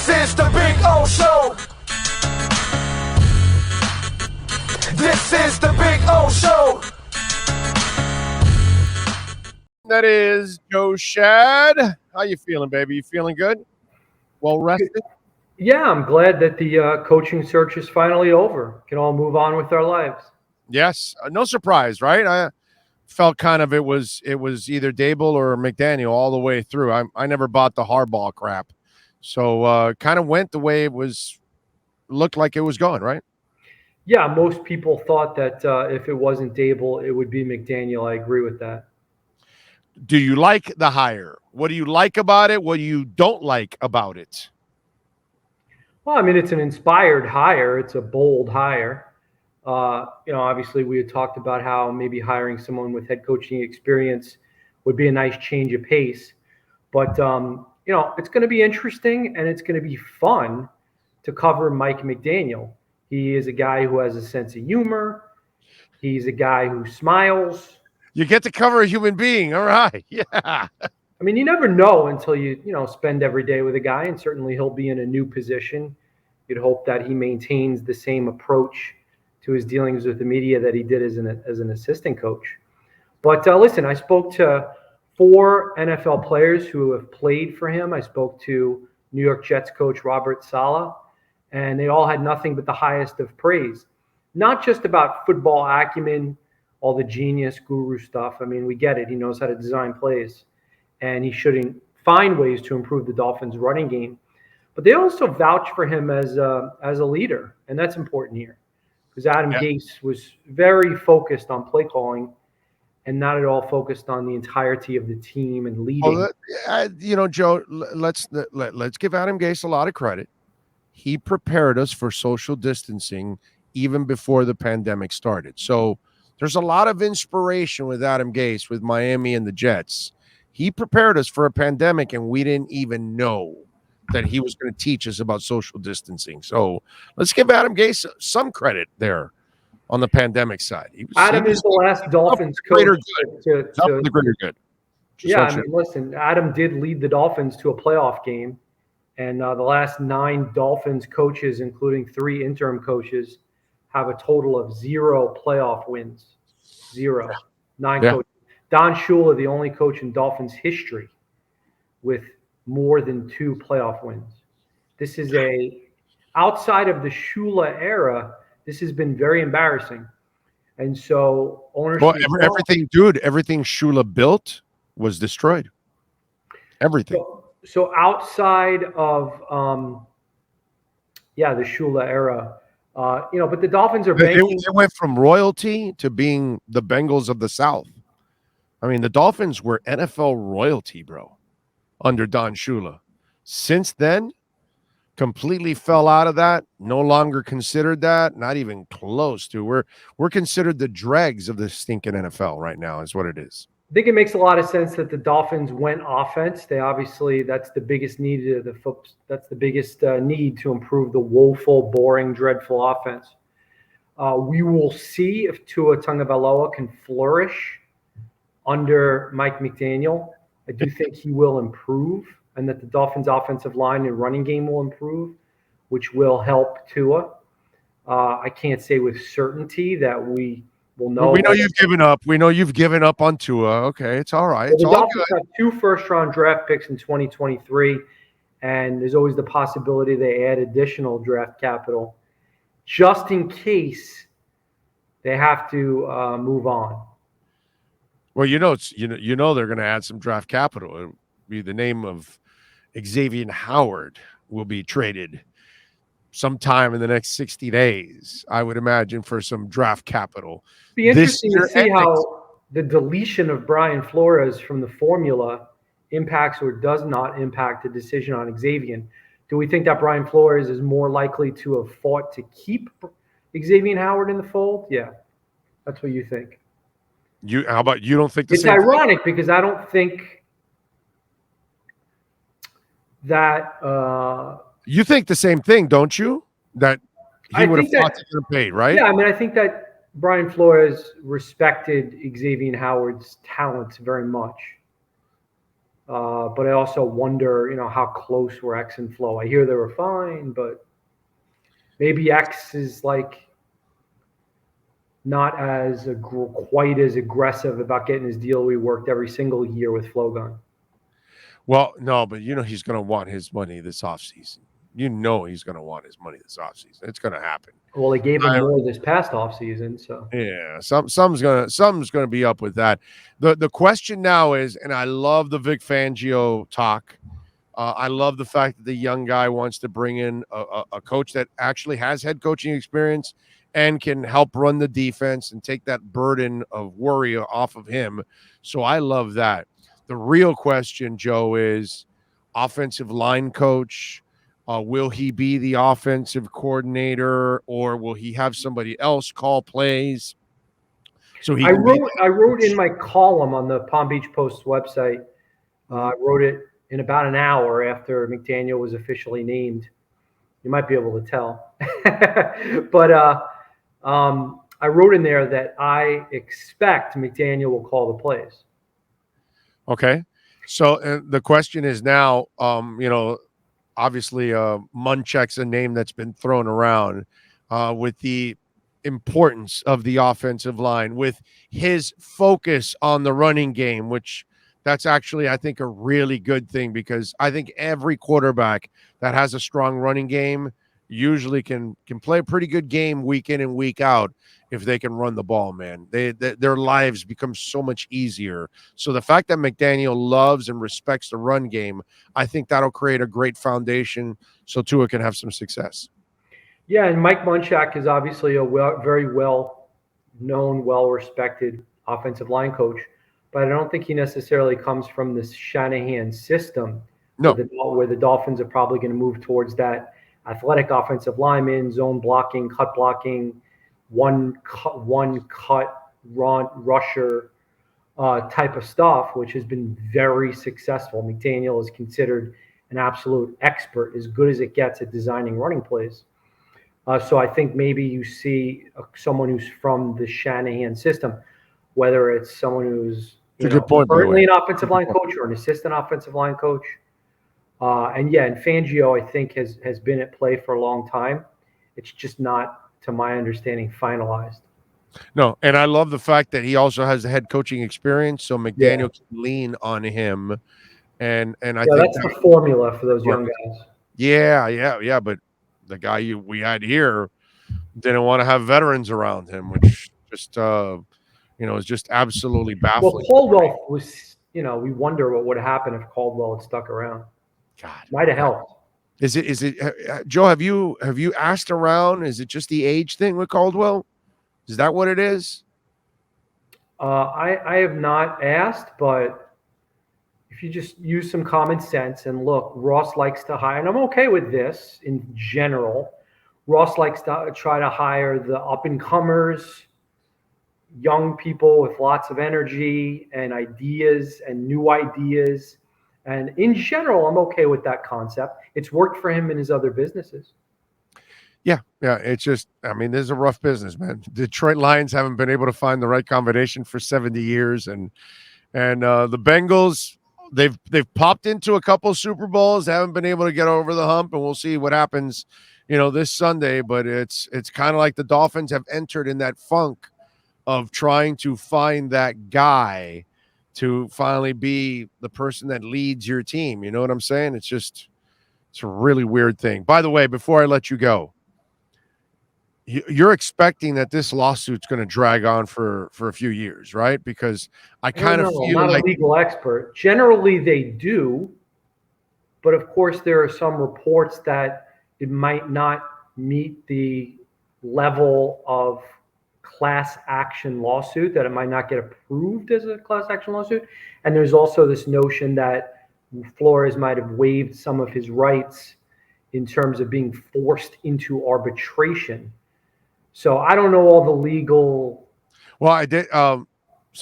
This is the Big O Show. This is the Big O Show. That is Joe Schad. How you feeling, baby? You feeling good? Well rested? Yeah, I'm glad that the coaching search is finally over. Can all move on with our lives. Yes. No surprise, right? I felt kind of it was either Dable or McDaniel all the way through. I never bought the Harbaugh crap. So kind of went the way it looked like it was going, right? Yeah, most people thought that if it wasn't Dable, it would be McDaniel. I agree with that. Do you like the hire? What do you like about it? What do you don't like about it? Well, I mean, it's an inspired hire. It's a bold hire. Obviously, we had talked about how maybe hiring someone with head coaching experience would be a nice change of pace. But, it's going to be interesting and it's going to be fun to cover Mike McDaniel. He is a guy who has a sense of humor. He's a guy who smiles. You get to cover a human being. All right. Yeah. I mean, you never know until you spend every day with a guy, and certainly he'll be in a new position. You'd hope that he maintains the same approach to his dealings with the media that he did as an assistant coach. But listen, I spoke to 4 NFL players who have played for him. I spoke to New York Jets coach Robert Saleh, and they all had nothing but the highest of praise. Not just about football acumen, all the genius guru stuff. I mean, we get it. He knows how to design plays, and he should find ways to improve the Dolphins' running game. But they also vouch for him as a leader, and that's important here because Adam Gase was very focused on play calling and not at all focused on the entirety of the team and leading. Joe, let's give Adam Gase a lot of credit. He prepared us for social distancing even before the pandemic started. So there's a lot of inspiration with Adam Gase, with Miami and the Jets. He prepared us for a pandemic, and we didn't even know that he was going to teach us about social distancing. So let's give Adam Gase some credit there on the pandemic side. Adam is the last Dolphins coach the greater good. Listen, Adam did lead the Dolphins to a playoff game, and the last 9 Dolphins coaches, including 3 interim coaches, have a total of 0 playoff wins. 0. 9 coaches. Don Shula, the only coach in Dolphins history with more than 2 playoff wins. This is outside of the Shula era, this has been very embarrassing. And so ownership. Well, everything Shula built was destroyed. Everything. So outside of the Shula era, but the Dolphins are banking. They went from royalty to being the Bengals of the South. I mean, the Dolphins were NFL royalty, bro, under Don Shula. Since then, completely fell out of that. No longer considered that. Not even close to. We're considered the dregs of the stinking NFL right now. Is what it is. I think it makes a lot of sense that the Dolphins went offense. That's the biggest need need to improve the woeful, boring, dreadful offense. We will see if Tua Tagovailoa can flourish under Mike McDaniel. I do think he will improve, and that the Dolphins' offensive line and running game will improve, which will help Tua. I can't say with certainty that we will know. We know you've given up. We know you've given up on Tua. Okay, it's all right. It's the all Dolphins good. have 2 first-round draft picks in 2023, and there's always the possibility they add additional draft capital just in case they have to move on. Well, they're going to add some draft capital. It'll be the name of Xavien Howard will be traded sometime in the next 60 days, I would imagine, for some draft capital. It'd be interesting to see how the deletion of Brian Flores from the formula impacts or does not impact the decision on Xavien. Do we think that Brian Flores is more likely to have fought to keep Xavien Howard in the fold? Yeah, that's what you think. How about you don't think the same? It's ironic because I don't think that you think the same thing, don't you? That he would have fought to get paid, right? Yeah, I mean, I think that Brian Flores respected Xavien Howard's talents very much. But I also wonder, how close were X and Flo. I hear they were fine, but maybe X is like not as quite as aggressive about getting his deal reworked every single year with Flo gone. Well, no, but he's going to want his money this offseason. He's going to want his money this offseason. It's going to happen. Well, they gave him more this past offseason, so yeah, something's gonna be up with that. The question now is, and I love the Vic Fangio talk. I love the fact that the young guy wants to bring in a coach that actually has head coaching experience and can help run the defense and take that burden of worry off of him. So I love that. The real question, Joe, is offensive line coach. Will he be the offensive coordinator, or will he have somebody else call plays? So I wrote in my column on the Palm Beach Post website. I wrote it in about an hour after McDaniel was officially named. You might be able to tell, but I wrote in there that I expect McDaniel will call the plays. Okay, so the question is now, obviously, Munchak's a name that's been thrown around with the importance of the offensive line, with his focus on the running game, which that's actually, I think, a really good thing, because I think every quarterback that has a strong running game usually can play a pretty good game week in and week out if they can run the ball, man. Their lives become so much easier. So the fact that McDaniel loves and respects the run game, I think that'll create a great foundation so Tua can have some success. Yeah, and Mike Munchak is obviously a very well-known, well-respected offensive line coach, but I don't think he necessarily comes from this Shanahan system. No. Where the Dolphins are probably going to move towards that athletic offensive lineman, zone blocking, cut blocking, one cut rusher type of stuff, which has been very successful. McDaniel is considered an absolute expert, as good as it gets at designing running plays. So I think maybe you see someone who's from the Shanahan system, whether it's someone who's currently an offensive line coach or an assistant offensive line coach. And Fangio, I think, has been at play for a long time. It's just not, to my understanding, finalized. No, and I love the fact that he also has the head coaching experience, so McDaniel can lean on him. And I think that's the formula for those young guys. Yeah. But the guy we had here didn't want to have veterans around him, which just is just absolutely baffling. Well, Caldwell was, we wonder what would have happened if Caldwell had stuck around. God, might have helped. Is it Joe? Have you asked around? Is it just the age thing with Caldwell? Is that what it is? I have not asked, but if you just use some common sense and look, Ross likes to hire, and I'm okay with this in general. Ross likes to try to hire the up-and-comers, young people with lots of energy and ideas and new ideas. And in general, I'm okay with that concept. It's worked for him in his other businesses. Yeah. It's just, this is a rough business, man. Detroit Lions haven't been able to find the right combination for 70 years. And the Bengals, they've popped into a couple Super Bowls, haven't been able to get over the hump, and we'll see what happens, this Sunday. But it's kind of like the Dolphins have entered in that funk of trying to find that guy to finally be the person that leads your team. You know what I'm saying? It's a really weird thing. By the way, before I let you go, you're expecting that this lawsuit's going to drag on for a few years, right? Because I kind of feel I'm not like a legal expert. Generally, they do, but of course, there are some reports that it might not meet the level of class action lawsuit, that it might not get approved as a class action lawsuit. And there's also this notion that Flores might have waived some of his rights in terms of being forced into arbitration. So I don't know all the legal. Well, I did. Some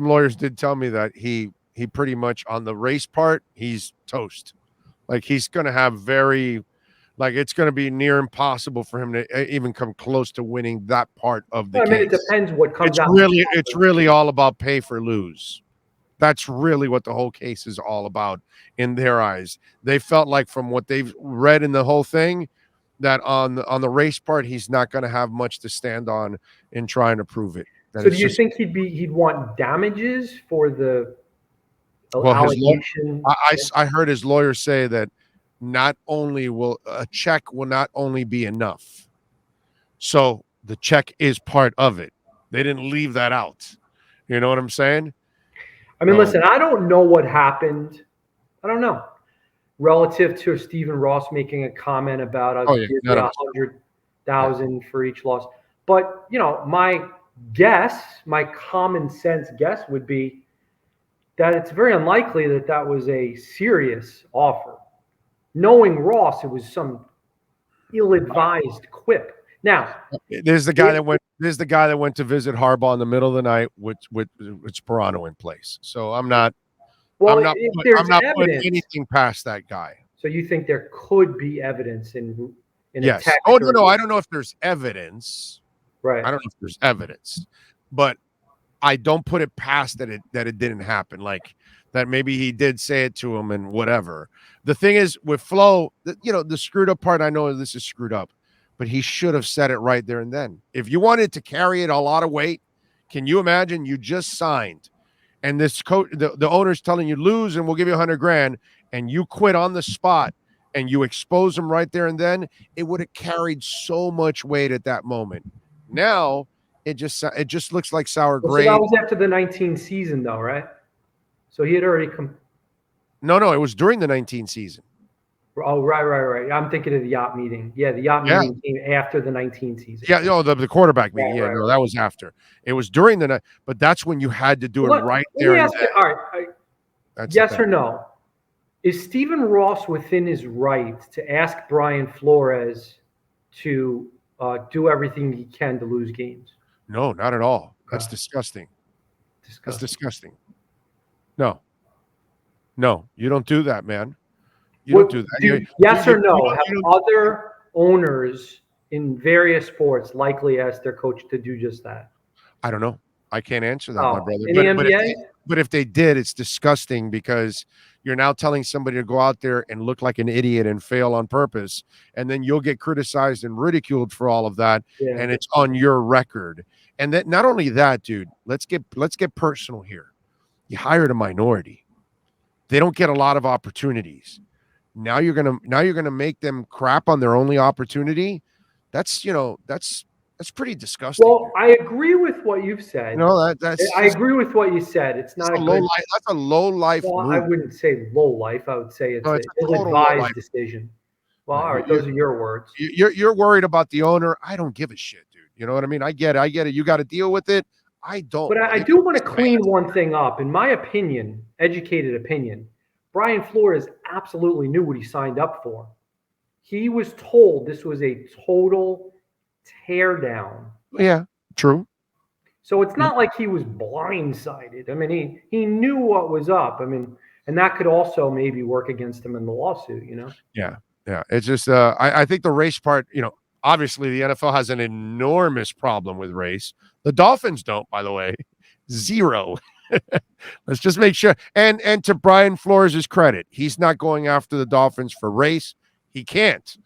lawyers did tell me that he pretty much, on the race part, he's toast. Like, he's going to have it's going to be near impossible for him to even come close to winning that part of the case. It depends what comes out. It's really all about pay for lose. That's really what the whole case is all about in their eyes. They felt like from what they've read in the whole thing that on the race part, he's not going to have much to stand on in trying to prove it. So do you think he'd want damages for the allegation? I heard his lawyer say that not only will a check will not only be enough. So the check is part of it. They didn't leave that out. You know what I'm saying? I mean, listen, I don't know what happened. I don't know. Relative to Stephen Ross making a comment about $100,000 for each loss. But, my common sense guess would be that it's very unlikely that that was a serious offer. Knowing Ross, it was some ill-advised quip. Now, there's the guy that went to visit Harbaugh in the middle of the night with Sperano in place. So I'm not putting anything past that guy. So you think there could be evidence in yes. a text? Oh no, I don't know if there's evidence. Right. I don't know if there's evidence, but I don't put it past that it didn't happen. Like that maybe he did say it to him and whatever. The thing is with Flo, the screwed up part, I know this is screwed up, but he should have said it right there and then. If you wanted to carry it a lot of weight, can you imagine you just signed and this coach, the owner's telling you lose and we'll give you $100,000 and you quit on the spot and you expose them right there and then, it would have carried so much weight at that moment. Now it just looks like sour grapes. So that was after the 19 season though, right? So he had already come. No, it was during the 19 season. Oh, right. I'm thinking of the yacht meeting. Yeah, the yacht meeting came after the 19 season. Yeah, the quarterback meeting. Yeah, that was after. It was during the night, but that's when you had to do it right there. All right. Yes or no? Is Stephen Ross within his right to ask Brian Flores to do everything he can to lose games? No, not at all. That's disgusting. That's disgusting. No, you don't do that, man. You don't do that. Yes or no? Have other owners in various sports likely asked their coach to do just that? I don't know. I can't answer that, my brother. In the NBA? But if they did, it's disgusting because you're now telling somebody to go out there and look like an idiot and fail on purpose, and then you'll get criticized and ridiculed for all of that, and it's on your record. And that not only that, dude. Let's get personal here. You hired a minority. They don't get a lot of opportunities. Now you're gonna make them crap on their only opportunity. That's pretty disgusting. Well, I agree with what you've said. I agree with what you said. It's not a low life. That's a low life. Well, move. I wouldn't say low life. I would say it's an ill-advised decision. Well, all right, those are your words. You're worried about the owner. I don't give a shit, dude. You know what I mean? I get it. You got to deal with it. I don't. But I do want to clean one thing up. In my opinion, educated opinion, Brian Flores absolutely knew what he signed up for. He was told this was a total tear down. Yeah, true. So it's not like he was blindsided. I mean, he knew what was up. I mean, and that could also maybe work against him in the lawsuit, Yeah. It's just I think the race part, obviously the NFL has an enormous problem with race. The Dolphins don't, by the way. Zero. Let's just make sure. And to Brian Flores' credit, he's not going after the Dolphins for race. He can't.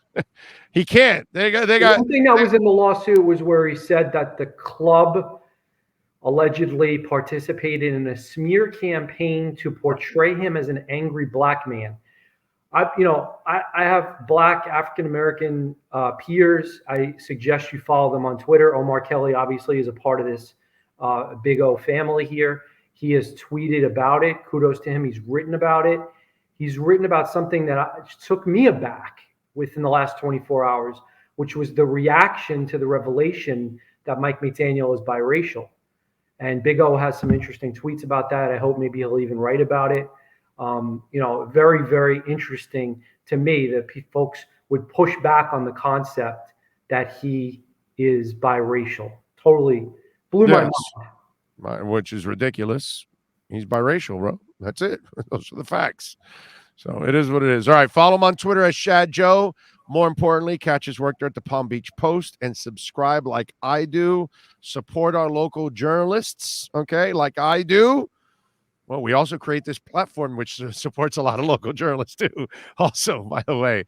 He can't. They got one thing that was in the lawsuit was where he said that the club allegedly participated in a smear campaign to portray him as an angry black man. I have black African-American peers. I suggest you follow them on Twitter. Omar Kelly obviously is a part of this Big O family here. He has tweeted about it. Kudos to him. He's written about it. He's written about something that took me aback within the last 24 hours, which was the reaction to the revelation that Mike McDaniel is biracial. And Big O has some interesting tweets about that. I hope maybe he'll even write about it. Very, very interesting to me that folks would push back on the concept that he is biracial. Totally blew my mind. Which is ridiculous. He's biracial, bro. That's it. Those are the facts. So it is what it is. All right. Follow him on Twitter as Schad Joe. More importantly, catch his work there at the Palm Beach Post and subscribe like I do. Support our local journalists, okay, like I do. Well, we also create this platform which supports a lot of local journalists too. Also, by the way,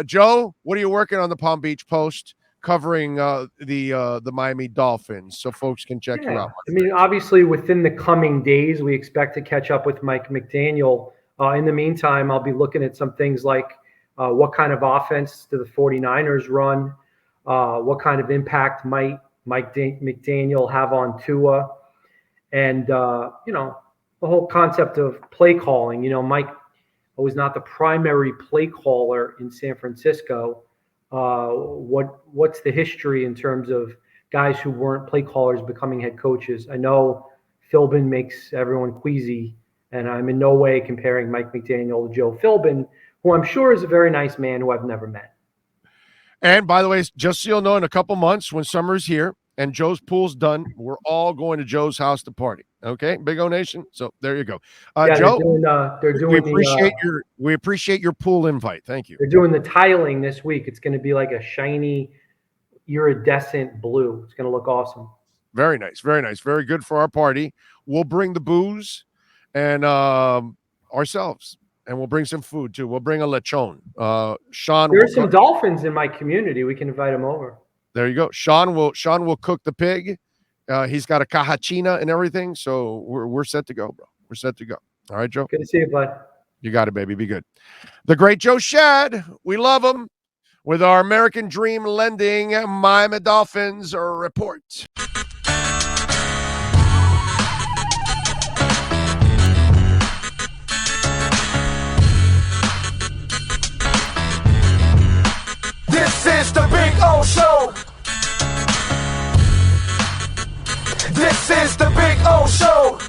Joe, what are you working on the Palm Beach Post covering the Miami Dolphins so folks can check you out? I mean, obviously, within the coming days, we expect to catch up with Mike McDaniel. In the meantime, I'll be looking at some things like what kind of offense do the 49ers run? What kind of impact might Mike McDaniel have on Tua? And, the whole concept of play calling. Mike was not the primary play caller in San Francisco. What's the history in terms of guys who weren't play callers becoming head coaches? I know Philbin makes everyone queasy, and I'm in no way comparing Mike McDaniel to Joe Philbin, who I'm sure is a very nice man who I've never met. And by the way, just so you'll know, in a couple months when summer's here and Joe's pool's done, we're all going to Joe's house to party. Okay, Big O Nation. So there you go. Joe, they're doing we appreciate your pool invite. Thank you. They're doing the tiling this week. It's going to be like a shiny, iridescent blue. It's going to look awesome. Very nice, very nice, very good for our party. We'll bring the booze and ourselves, and we'll bring some food too. We'll bring a lechon. Sean, there's some Dolphins in my community. We can invite them over. There you go. Sean will cook the pig. He's got a cajachina and everything, so we're set to go, bro. We're set to go. All right, Joe. Good to see you, bud. You got it, baby. Be good. The great Joe Schad. We love him. With our American Dream Lending Miami Dolphins report. This is the Big O Show. This is the Big O Show.